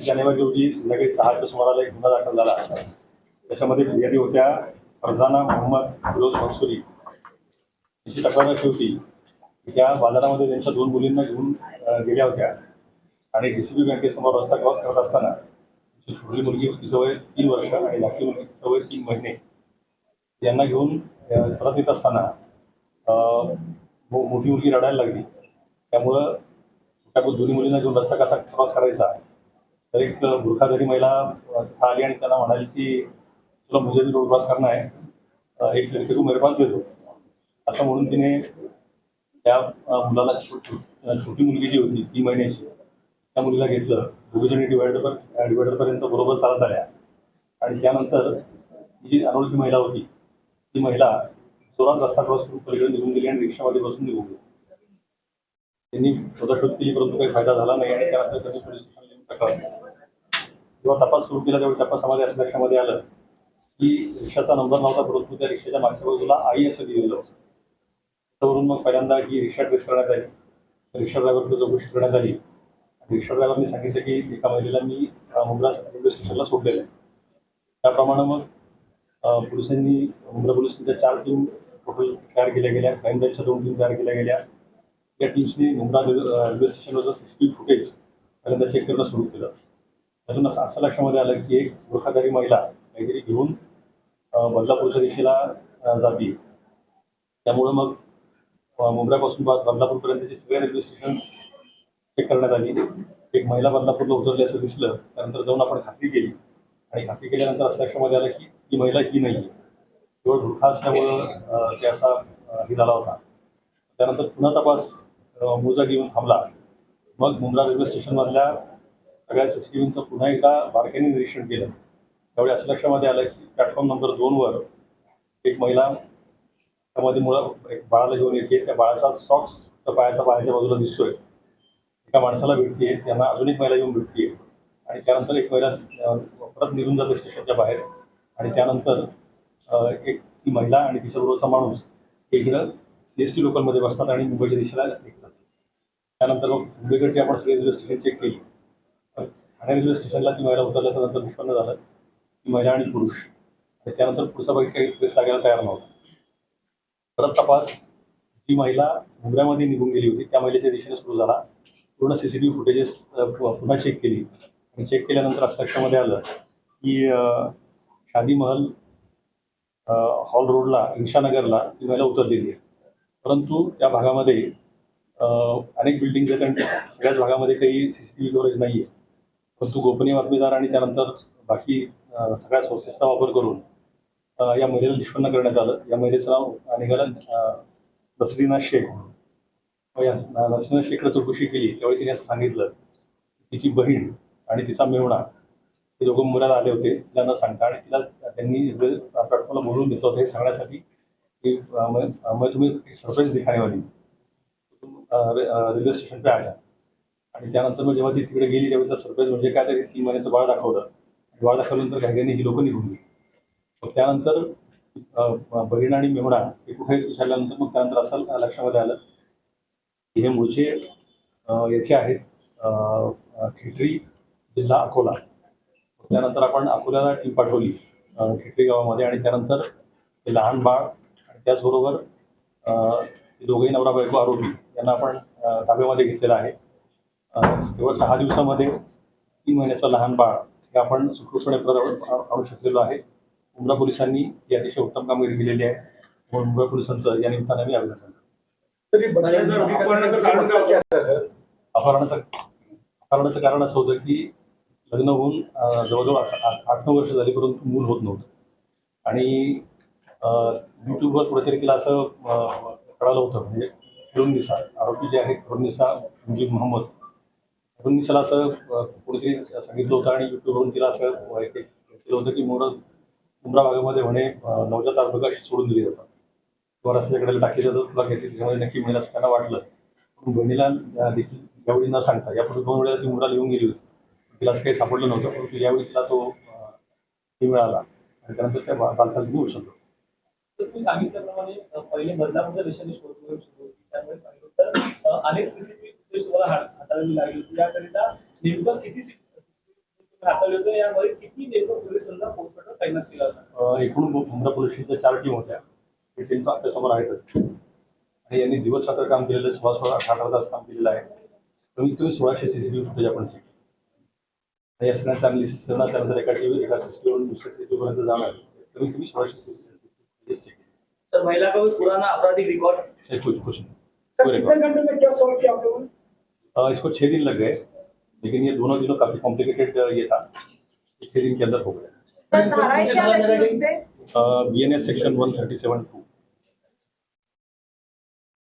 जानेवारी रोजी संध्याकाळी 6च्या सुमाराला एक गुन्हा दाखल झाला. त्याच्यामध्ये फिर्यादी होत्या फरजाना मोहम्मद फिरोज मंसुरी. तिची तक्रार अशी होती की त्या बाजारामध्ये त्यांच्या 2 मुलींना घेऊन गेल्या होत्या आणि DCB बँकेसमोर रस्ता क्रॉस करत असताना तिची छोटी मुलगी तिचं वय 3 वर्ष आणि धाकटी मुलगी तिचं वय 3 महिने यांना घेऊन परत येत असताना मोठी मुलगी रडायला लागली. त्यामुळं त्या दोन्ही मुलींना घेऊन रस्ता कसा क्रॉस करायचा तर एक बुरखाधारी महिला तिथं आली आणि त्यांना म्हणाली की तुला मुझे भी रोड क्रॉस करना है, एक लड़के को मेरे पास दे दो, असं म्हणून तिने त्या मुलाला छोटी मुलगी जी होती 3 महिन्याची त्या मुलीला घेतलं. दोघीजणी डिवायडरपर्यंत बरोबर चालत आल्या आणि त्यानंतर ही जी अनोळखी महिला होती ती महिला जोरात रस्ता क्रॉस करून पलीकडे निघून गेली आणि रिक्षामध्ये बसून निघून गेली. त्यांनी शोधाशोध केली परंतु काही फायदा झाला नाही आणि त्यानंतर त्यांनी पोलीस स्टेशनला येऊन तक्रार केली. जेव्हा तपास सुरू केला त्यावेळी तपासामध्ये असं लक्षामध्ये आलं की रिक्षाचा नंबर नव्हता परंतु त्या रिक्षाच्या मागच्या बाजूला आई असं लिहिलेलं होतं. त्यावरून मग पहिल्यांदा ही रिक्षा ट्रेस करण्यात आली. रिक्षा ड्रायव्हरकडे चौकशी करण्यात आली. रिक्षा ड्रायव्हरने सांगितलं की एका महिलेला मी मुंब्रा रेल्वे स्टेशनला सोडलेलं आहे. त्याप्रमाणे मग पोलिसांनी मुंब्रा पोलिसांच्या 4 टीम टोटल तयार केल्या गेल्या. क्राईम ब्रँचच्या 2 टीम तयार केल्या गेल्या. या टीम्सनी मुंब्रा रेल्वे स्टेशनवरचं CCTV फुटेज पहिल्यांदा चेक करणं सुरू केलं. त्यातून असं लक्षामध्ये आलं की एक बुरखाधारी महिला काहीतरी घेऊन बदलापूरच्या दिशेला जाते. त्यामुळं मग मुंब्र्यापासून बदलापूरपर्यंतचे सगळे रेल्वे स्टेशन्स चेक करण्यात आली. एक महिला बदलापूरला उतरली असं दिसलं. त्यानंतर जाऊन आपण खात्री केली आणि खात्री केल्यानंतर असं लक्षामध्ये आलं की ही महिला ही नाही आहे, केवळ बुरखा असल्यामुळं ते असा हे झाला होता. त्यानंतर पुन्हा तपास मोजा घेऊन थांबला. मग मुंब्रा रेल्वे स्टेशनमधल्या सगळ्या CCTVचं पुन्हा एकदा बारकाईने निरीक्षण केलं. त्यावेळी असं लक्षामध्ये आलं की प्लॅटफॉर्म नंबर 2वर एक महिला त्यामध्ये एक बाळाला घेऊन येते. त्या बाळाचा सॉक्स पायाच्या बाजूला दिसतोय. एका माणसाला भेटते, त्यांना अजून एक महिला येऊन भेटते आणि त्यानंतर एक महिला परत निघून जाते स्टेशनच्या बाहेर आणि त्यानंतर एक ती महिला आणि तिच्याबरोबरचा माणूस इकडं CST लोकलमध्ये बसतात आणि मुंबईच्या दिशेला निघतात. त्यानंतर मग मुंबईकडची आपण सगळे रेल्वे स्टेशन चेक केली. ठाणे रेल्वे स्टेशनला ती महिला उतरल्याच्या नंतर निष्पन्न झालं ती महिला आणि पुरुष आणि त्यानंतर पुढचा बाकी काही प्रेस लागायला तयार नव्हता. परत तपास जी महिला मुंब्र्यामध्ये निघून गेली होती त्या महिलेच्या दिशेने सुरू झाला. पूर्ण CCTV फुटेजेस पुन्हा चेक केली आणि चेक केल्यानंतर असं लक्षामध्ये आलं की शादी महल हॉल रोडला ईशानगरला ती महिला उतरलेली आहे. परंतु त्या भागामध्ये अनेक बिल्डिंग्स आहेत आणि सगळ्याच भागामध्ये काही CCTV कव्हरेज नाही आहे. परंतु गोपनीय बातमीदार आणि त्यानंतर बाकी सगळ्या सोर्सेसचा वापर करून या महिलेला निष्पन्न करण्यात आलं. या महिलेचं नाव निघालं नसरीना शेख. या नसरीना शेखला चौकशी केली त्यावेळी तिने असं सांगितलं तिची बहीण आणि तिचा मेहुणा हे दोघं मुंब्र्याला आले होते तिला न सांगता आणि तिला त्यांनी प्लॅटफॉर्मला बोलवून घेतलं होतं हे सांगण्यासाठी की मग तुम्ही सरप्राईज दिखाने वाली रेल्वे स्टेशन पे आजा. आणि त्यानंतर मग जेव्हा ती तिकडे गेली त्यावेळी सरप्राईज म्हणजे काय तरी 3 महिन्याचं बाळ दाखवलं. बाळ दाखवल्यानंतर घाईघाईने ही लोकं निघून गेली. त्यानंतर बहीण आणि मेहुणा हे कुठे विचारल्यानंतर मग त्यानंतर असं लक्षामध्ये आलं की हे मूळचे याचे आहेत खेटरी जिल्हा अकोला. त्यानंतर आपण अकोल्याला टीम पाठवली खेटरी गावामध्ये आणि त्यानंतर ते लहान बाळ आणि त्याचबरोबर दोघेही नवरा बायको आरोपी यांना आपण ताब्यामध्ये घेतलेलं आहे. केवळ 6 दिवसामध्ये 3 महिन्याचं लहान बाळ हे आपण सुखरूपपणे आणू शकलेलो आहे. मुंब्रा पोलिसांनी ही अतिशय उत्तम कामगिरी केलेली आहे. मुंब्रा पोलिसांचं या निमित्ताने मी अभिनंदन. अपहरणाचं कारण असं होतं की लग्न होऊन जवळजवळ 8-9 वर्ष झाली परंतु मूल होत नव्हतं आणि यूट्यूबवर कुठेतरी तिला असं कळालं होतं म्हणजे फिरुन्निसा आरोपी जे आहेत फिरुन्निसा मुजीब मोहम्मद फिरुन्निसाला असं कुठेतरी सांगितलं होतं आणि यूट्यूबवरून तिला असं केलं होतं की मुंब्रा भागामध्ये म्हणे नवजात अर्भक अशी सोडून दिली जातात किंवा रस्त्याकडे टाकली जातात तुला काहीतरी त्याच्यामध्ये नक्की मिळेल असं त्यांना वाटलं. पण बहिणीला देखील यावेळी न सांगता यापूर्वी 2 वेळा ती मुंब्राला येऊन गेली होती. तिला असं काही सापडलं नव्हतं परंतु यावेळी तिला तो मिळाला आणि त्यानंतर त्या बालकाला तुम्ही उचलतो. तर तुम्ही सांगितल्याप्रमाणे पहिले बदलापूरच्या दिशेने शोध मोहीम सुरू होती त्यामुळे पाहिलं तर अनेक CCTV फुटेज तुम्हाला हाताळायला लागली होती. याकरिता नेमकं किती दाखवले होते यामध्ये किती नेमकं पोलिसांना पोस्टमॉर्टम तैनात केला होता? एकूण मुंब्रा पोलीस स्टेशनच्या 4 टीम होत्या. ते टीमचा आपल्यासमोर आहेतच आणि यांनी दिवस रात्र काम केलेलं 16-18 तास काम केलेलं आहे. कमीत कमी 1600 CCTV फुटेज आपण चेक केलं. या सगळ्यांचं अनालिसिस करणं, त्यानंतर एका CCTVवरून दुसऱ्या CCTVपर्यंत जाणार कमीत कमी 1600 CCTV चेक केले. सर, महिला का कोई पुराना आपराधिक रिकॉर्ड? कुछ सर कितने घंटे में क्या सॉल्व किया आप लोगों ने? इसको 6 दिन लग गए, लेकिन ये दोनों दिनों काफी कॉम्प्लिकेटेड ये था. 6 दिन के अंदर हो गया. सर धाराएं क्या लगी उन पे? BNS section 137(2)